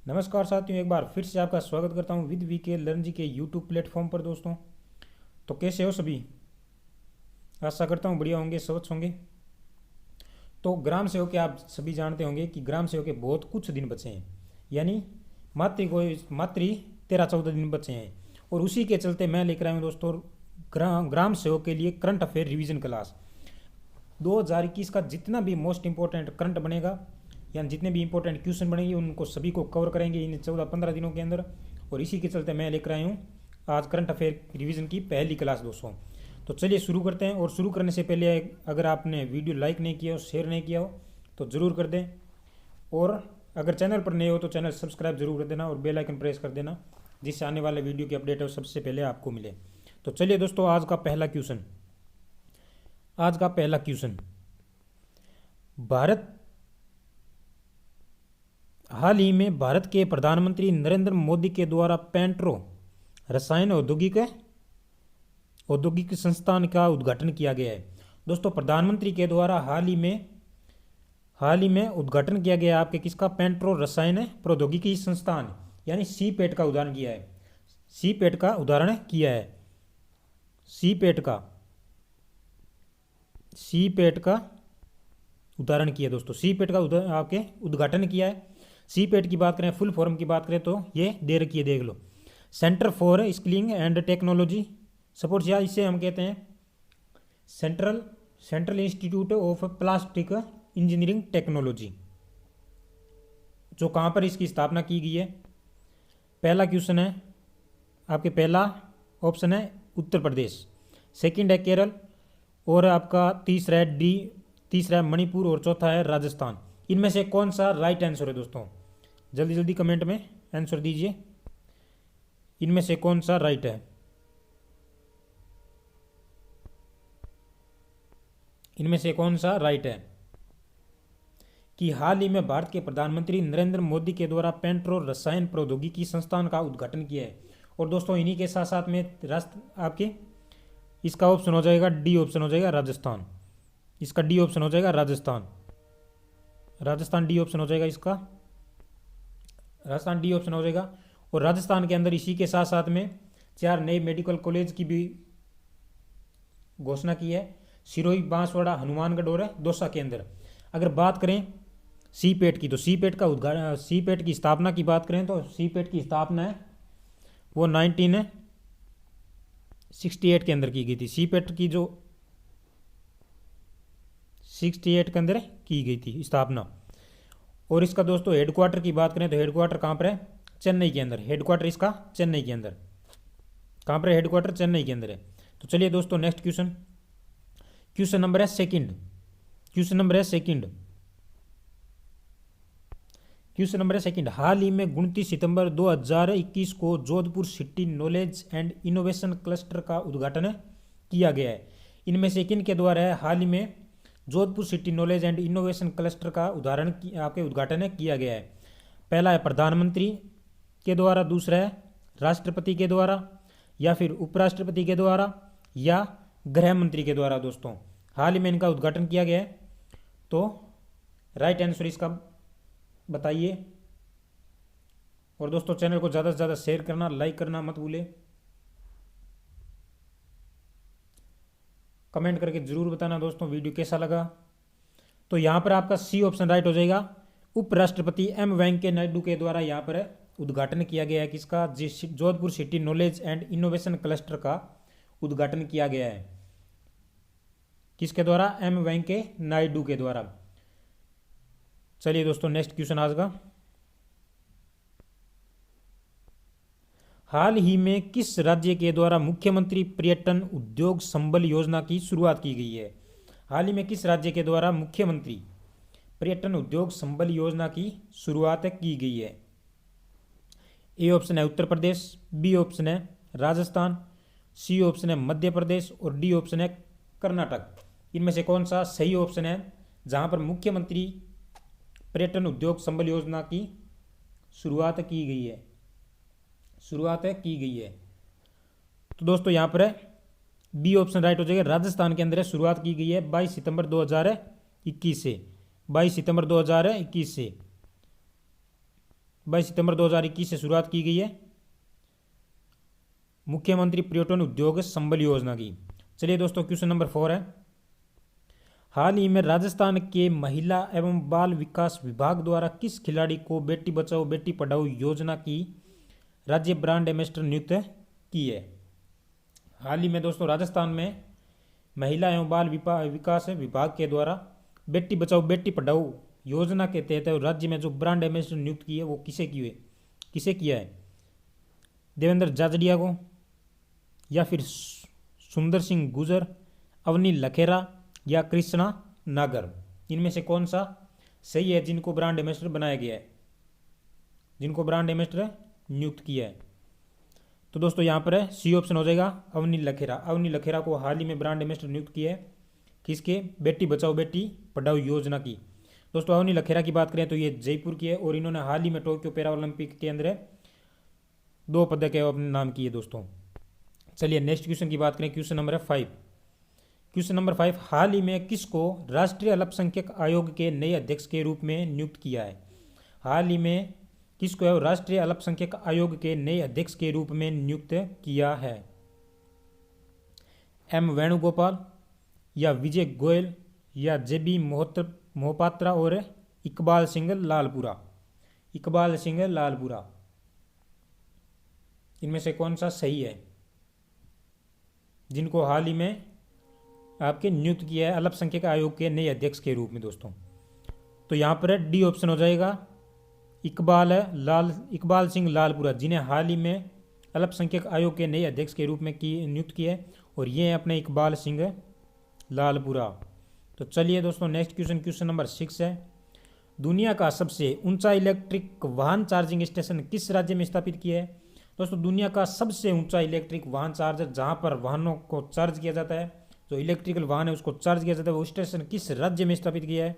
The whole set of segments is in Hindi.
नमस्कार साथियों, एक बार फिर से आपका स्वागत करता हूं विद वी के लर्न जी के यूट्यूब प्लेटफॉर्म पर। दोस्तों, तो कैसे हो सभी? आशा करता हूं बढ़िया होंगे, स्वस्थ होंगे। तो ग्राम सेवक के आप सभी जानते होंगे कि ग्राम सेवक के बहुत कुछ दिन बचे हैं, यानी मात्र 13-14 दिन बचे हैं। और उसी के चलते मैं लेकर आया हूँ दोस्तों ग्राम सेवक के लिए करंट अफेयर रिवीजन क्लास 2021 का। जितना भी मोस्ट इंपॉर्टेंट करंट बनेगा, यानी जितने भी इंपॉर्टेंट क्वेश्चन बनेंगे उनको सभी को कवर करेंगे इन 14-15 दिनों के अंदर। और इसी के चलते मैं लेकर आया हूँ आज करंट अफेयर रिवीजन की पहली क्लास दोस्तों। तो चलिए शुरू करते हैं। और शुरू करने से पहले अगर आपने वीडियो लाइक नहीं किया हो, शेयर नहीं किया हो तो ज़रूर कर दें। और अगर चैनल पर नए हो तो चैनल सब्सक्राइब जरूर कर देना और बेल आइकन प्रेस कर देना, जिससे आने वाले वीडियो की अपडेट है सबसे पहले आपको मिले। तो चलिए दोस्तों, आज का पहला क्वेश्चन। भारत हाल ही में भारत के प्रधानमंत्री नरेंद्र मोदी के द्वारा पेट्रो रसायन औद्योगिक संस्थान का उद्घाटन किया गया है। दोस्तों, प्रधानमंत्री के द्वारा हाल ही में उद्घाटन किया गया आपके किसका? पेट्रो रसायन प्रौद्योगिकी संस्थान, यानी सीपेट का उदाहरण किया है। सीपेट का उदाहरण किया है। सीपेट का सीपेट का उदाहरण किया दोस्तों। सीपेट का आपके उद्घाटन किया है। सीपेट की बात करें, फुल फॉर्म की बात करें तो ये दे रखी है, देख लो। Centre for Skilling and Technology Support, या इसे हम कहते हैं Central Institute of Plastic Engineering Technology, जो कहाँ पर इसकी स्थापना की गई है। पहला क्वेश्चन है आपके, पहला ऑप्शन है उत्तर प्रदेश, सेकंड है केरल, और आपका तीसरा है मणिपुर, और चौथा है राजस्थान। इनमें से कौन सा राइट आंसर है दोस्तों? जल्दी जल्दी कमेंट में आंसर दीजिए। इनमें से कौन सा राइट है? इनमें से कौन सा राइट है कि हाल ही में भारत के प्रधानमंत्री नरेंद्र मोदी के द्वारा पेट्रो रसायन प्रौद्योगिकी संस्थान का उद्घाटन किया है। और दोस्तों, इन्हीं के साथ साथ में आपके इसका ऑप्शन हो जाएगा डी, ऑप्शन हो जाएगा राजस्थान। इसका डी ऑप्शन हो जाएगा राजस्थान। राजस्थान डी ऑप्शन हो जाएगा इसका। राजस्थान डी ऑप्शन हो जाएगा। और राजस्थान के अंदर इसी के साथ साथ में 4 नए मेडिकल कॉलेज की भी घोषणा की है, सिरोही, बांसवाड़ा, हनुमानगढ़ और दौसा के अंदर। अगर बात करें सीपेट की, तो सीपेट की स्थापना की बात करें तो सीपेट की स्थापना है वो 1968 के अंदर की गई थी। सीपेट की जो 68 के अंदर की गई थी स्थापना। और इसका दोस्तों हेडक्वार्टर की बात करें तो हेडक्वार्टर कहाँ पर है? चेन्नई के अंदर। हेडक्वार्टर इसका चेन्नई के अंदर। कहाँ पर है हेडक्वार्टर? चेन्नई के अंदर है। तो चलिए दोस्तों, नेक्स्ट क्वेश्चन। क्वेश्चन नंबर है सेकंड। हाल ही में 29 सितंबर 2021 को Jodhpur city knowledge and innovation cluster का उद्घाटन किया गया है। इनमें से किन के द्वारा है हाल ही में Jodhpur city knowledge and innovation cluster का आपके उद्घाटन किया गया है? पहला है प्रधानमंत्री के द्वारा, दूसरा है राष्ट्रपति के द्वारा, या फिर उपराष्ट्रपति के द्वारा, या गृह मंत्री के द्वारा। दोस्तों, हाल ही में इनका उद्घाटन किया गया है, तो राइट आंसर इसका बताइए। और दोस्तों, चैनल को ज़्यादा से ज़्यादा शेयर करना, लाइक करना मत भूले। कमेंट करके जरूर बताना दोस्तों वीडियो कैसा लगा। तो यहाँ पर आपका सी ऑप्शन राइट हो जाएगा। उपराष्ट्रपति एम वेंकैया नायडू के द्वारा यहाँ पर उद्घाटन किया गया है किसका? Jodhpur city knowledge and innovation cluster का उद्घाटन किया गया है। किसके द्वारा? एम वेंकैया नायडू के द्वारा। चलिए दोस्तों, नेक्स्ट क्वेश्चन आज का। हाल ही में किस राज्य के द्वारा मुख्यमंत्री पर्यटन उद्योग संबल योजना की शुरुआत की गई है? हाल ही में किस राज्य के द्वारा मुख्यमंत्री पर्यटन उद्योग संबल योजना की शुरुआत की गई है? ए ऑप्शन है उत्तर प्रदेश, बी ऑप्शन है राजस्थान, सी ऑप्शन है मध्य प्रदेश, और डी ऑप्शन है कर्नाटक। इनमें से कौन सा सही ऑप्शन है जहां पर मुख्यमंत्री पर्यटन उद्योग संबल योजना की शुरुआत की गई है? तो दोस्तों, यहाँ पर है बी ऑप्शन राइट हो जाएगा। राजस्थान के अंदर शुरुआत की गई है 22 सितंबर 2021 से। 22 सितंबर 2021 से 22 सितंबर 2021 से शुरुआत की गई है मुख्यमंत्री पर्यटन उद्योग संबल योजना की। चलिए दोस्तों, क्वेश्चन नंबर 4 है, हाल ही में राजस्थान के महिला एवं बाल विकास विभाग द्वारा किस खिलाड़ी को बेटी बचाओ बेटी पढ़ाओ योजना की राज्य ब्रांड एम्बेसडर नियुक्त की है? हाल ही में दोस्तों राजस्थान में महिला एवं बाल विकास विभाग के द्वारा बेटी बचाओ बेटी पढ़ाओ योजना के तहत राज्य में जो ब्रांड एम्बेसडर नियुक्त की है वो किसे किया है? देवेंद्र जाजड़िया को, या फिर सुंदर सिंह गुजर, अवनी लखेरा या कृष्णा नागर? इनमें से कौन सा सही है जिनको ब्रांड एम्बेसडर बनाया गया है, जिनको ब्रांड एम्बेसडर नियुक्त किया है? तो दोस्तों यहाँ पर है सी ऑप्शन हो जाएगा, अवनी लखेरा। अवनी लखेरा को हाल ही में ब्रांड एम्बेसडर नियुक्त किया है, किसके? बेटी बचाओ बेटी पढ़ाओ योजना की। दोस्तों अवनी लखेरा की बात करें तो ये जयपुर की है और इन्होंने हाल ही में टोक्यो पैरा ओलंपिक के अंदर 2 पदक अपने नाम किए दोस्तों। चलिए नेक्स्ट क्वेश्चन की बात करें, क्वेश्चन नंबर 5। क्वेश्चन नंबर 5, हाल ही में किसको राष्ट्रीय अल्पसंख्यक आयोग के नए अध्यक्ष के रूप में नियुक्त किया है? हाल ही में किसको राष्ट्रीय अल्पसंख्यक आयोग के नए अध्यक्ष के रूप में नियुक्त किया है? एम वेणुगोपाल, या विजय गोयल, या जेबी मोहपात्रा और इकबाल सिंह लालपुरा? इकबाल सिंह लालपुरा, इनमें से कौन सा सही है जिनको हाल ही में आपके नियुक्त किया है अल्पसंख्यक आयोग के नए अध्यक्ष के रूप में दोस्तों? तो यहाँ पर डी ऑप्शन हो जाएगा, इकबाल सिंह लालपुरा, जिन्हें हाल ही में अल्पसंख्यक आयोग के नए अध्यक्ष के रूप में नियुक्त किया है, और ये हैं अपने इकबाल सिंह लालपुरा। तो चलिए दोस्तों नेक्स्ट क्वेश्चन नंबर 6 है, दुनिया का सबसे ऊंचा इलेक्ट्रिक वाहन चार्जिंग स्टेशन किस राज्य में स्थापित किया है? दोस्तों दुनिया का सबसे ऊंचा इलेक्ट्रिक वाहन चार्जर जहां पर वाहनों को चार्ज किया जाता है, जो इलेक्ट्रिकल वाहन है उसको चार्ज किया जाता है, वो स्टेशन किस राज्य में स्थापित किया है?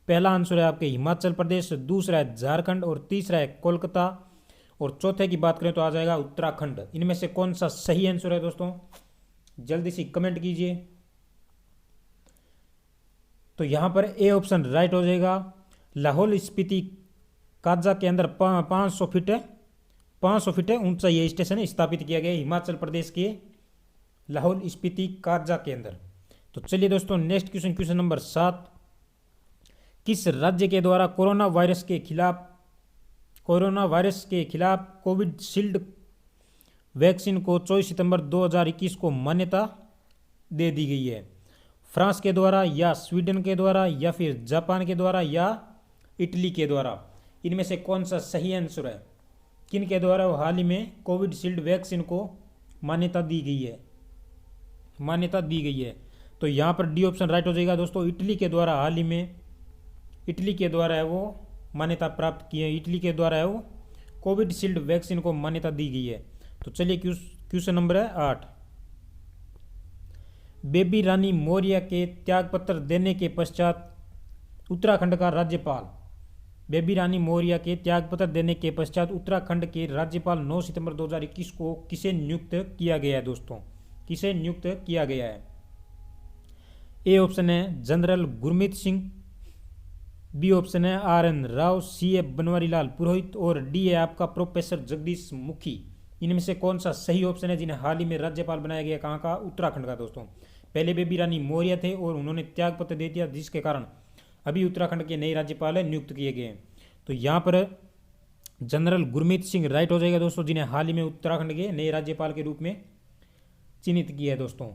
पहला आंसर है आपके हिमाचल प्रदेश, दूसरा है झारखंड और तीसरा है कोलकाता, और चौथे की बात करें तो आ जाएगा उत्तराखंड। इनमें से कौन सा सही आंसर है दोस्तों? जल्दी से कमेंट कीजिए। तो यहां पर ए ऑप्शन राइट हो जाएगा, लाहौल स्पीति काजा के अंदर 500 फीट ऊंचा ये स्टेशन स्थापित किया गया हिमाचल प्रदेश के लाहौल स्पीति काजा के अंदर। तो चलिए दोस्तों नेक्स्ट क्वेश्चन नंबर 7, किस राज्य के द्वारा कोरोना वायरस के खिलाफ कोविशील्ड वैक्सीन को 24 सितंबर 2021 को मान्यता दे दी गई है? फ्रांस के द्वारा, या स्वीडन के द्वारा, या फिर जापान के द्वारा, या इटली के द्वारा? इनमें से कौन सा सही आंसर है? किन के द्वारा हाल ही में कोविशील्ड वैक्सीन को मान्यता दी गई है? तो यहाँ पर डी ऑप्शन राइट हो जाएगा दोस्तों, इटली के द्वारा हाल ही में इटली के द्वारा है वो मान्यता प्राप्त की है, इटली के द्वारा है वो कोविशील्ड वैक्सीन को मान्यता दी गई है। तो चलिए क्वेश्चन नंबर है 8, बेबी रानी मौर्य के त्यागपत्र देने के पश्चात उत्तराखंड का राज्यपाल, बेबी रानी मौर्य के त्यागपत्र देने के पश्चात उत्तराखंड के राज्यपाल 9 सितंबर 2021 को किसे नियुक्त किया गया है दोस्तों? किसे नियुक्त किया गया है? ए ऑप्शन है general Gurmeet Singh, B option है RN राव, सी है बनवारीलाल पुरोहित, और डी है आपका प्रोफेसर जगदीश मुखी। इनमें से कौन सा सही ऑप्शन है जिन्हें हाल ही में राज्यपाल बनाया गया? कहाँ का? उत्तराखंड का दोस्तों। पहले बेबी रानी मौर्य थे और उन्होंने त्यागपत्र दे दिया, जिसके कारण अभी उत्तराखंड के नए राज्यपाल नियुक्त किए गए हैं। तो यहाँ पर जनरल गुरमीत सिंह राइट हो जाएगा दोस्तों, जिन्हें हाल ही में उत्तराखंड के नए राज्यपाल के रूप में चिन्हित किया है दोस्तों।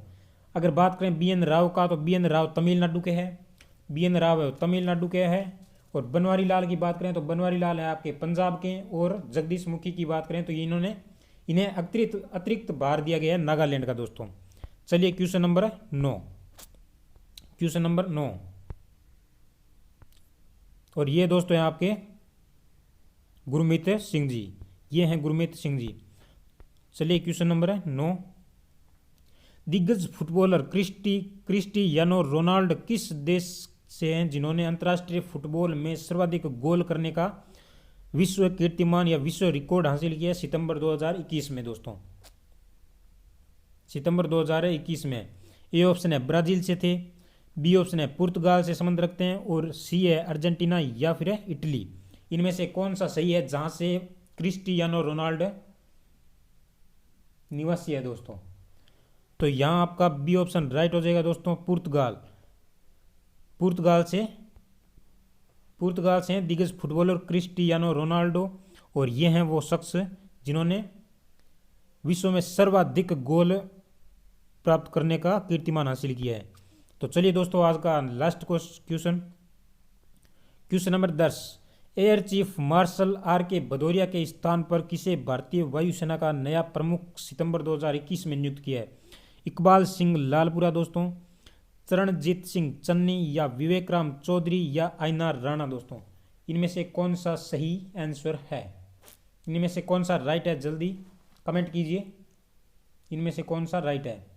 अगर बात करें BN राव का, तो BN राव तमिलनाडु के हैं, BN राव तमिलनाडु के हैं। और बनवारी लाल की बात करें तो बनवारी लाल है आपके पंजाब के, और जगदीश मुखी की बात करें तो इन्हें अतिरिक्त भार दिया गया है नागालैंड का दोस्तों। चलिए क्वेश्चन नंबर 9, और ये दोस्तों हैं आपके गुरमीत सिंह जी, ये हैं गुरमीत सिंह जी। चलिए क्वेश्चन नंबर 9, दिग्गज फुटबॉलर क्रिस्टियानो रोनाल्डो किस देश से हैं जिन्होंने अंतर्राष्ट्रीय फुटबॉल में सर्वाधिक गोल करने का विश्व कीर्तिमान या विश्व रिकॉर्ड हासिल किया सितंबर 2021 में दोस्तों? सितंबर 2021 में ए ऑप्शन है ब्राजील से थे, बी ऑप्शन है पुर्तगाल से संबंध रखते हैं, और सी है अर्जेंटीना या फिर है इटली। इनमें से कौन सा सही है जहां से क्रिस्टियानो रोनाल्डो निवासी है दोस्तों? तो यहाँ आपका बी ऑप्शन राइट हो जाएगा दोस्तों, पुर्तगाल। पुर्तगाल से हैं दिग्गज फुटबॉलर क्रिस्टियानो रोनाल्डो, और ये हैं वो शख्स जिन्होंने विश्व में सर्वाधिक गोल प्राप्त करने का कीर्तिमान हासिल किया है। तो चलिए दोस्तों, आज का last question number 10। Air chief marshal R के भदौरिया के स्थान पर किसे भारतीय वायुसेना का नया प्रमुख सितंबर 2021 में नियुक्त किया है? इकबाल सिंह लालपुरा दोस्तों, चरणजीत सिंह चन्नी, या विवेक राम चौधरी, या आइनार राणा दोस्तों? इनमें से कौन सा सही आंसर है? इनमें से कौन सा राइट है? जल्दी कमेंट कीजिए, इनमें से कौन सा राइट है,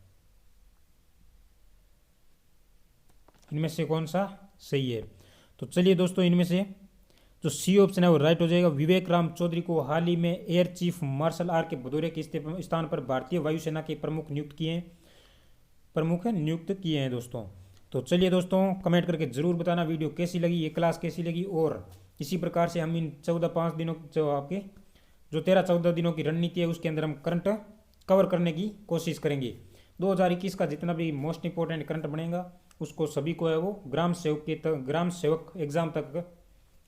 इनमें से कौन सा सही है? तो चलिए दोस्तों, इनमें से जो सी ऑप्शन है वो राइट हो जाएगा। विवेक राम चौधरी को हाल ही में एयर चीफ मार्शल आर के भदौरिया के स्थान पर भारतीय वायुसेना के प्रमुख नियुक्त किए हैं दोस्तों। तो चलिए दोस्तों, कमेंट करके जरूर बताना वीडियो कैसी लगी, ये क्लास कैसी लगी, और इसी प्रकार से हम इन 14-5 दिनों जो 13-14 दिनों की रणनीति है उसके अंदर हम करंट कवर करने की कोशिश करेंगे। 2021 का जितना भी मोस्ट इंपॉर्टेंट करंट बनेगा उसको सभी को है वो ग्राम सेवक एग्जाम तक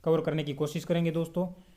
कवर करने की कोशिश करेंगे दोस्तों।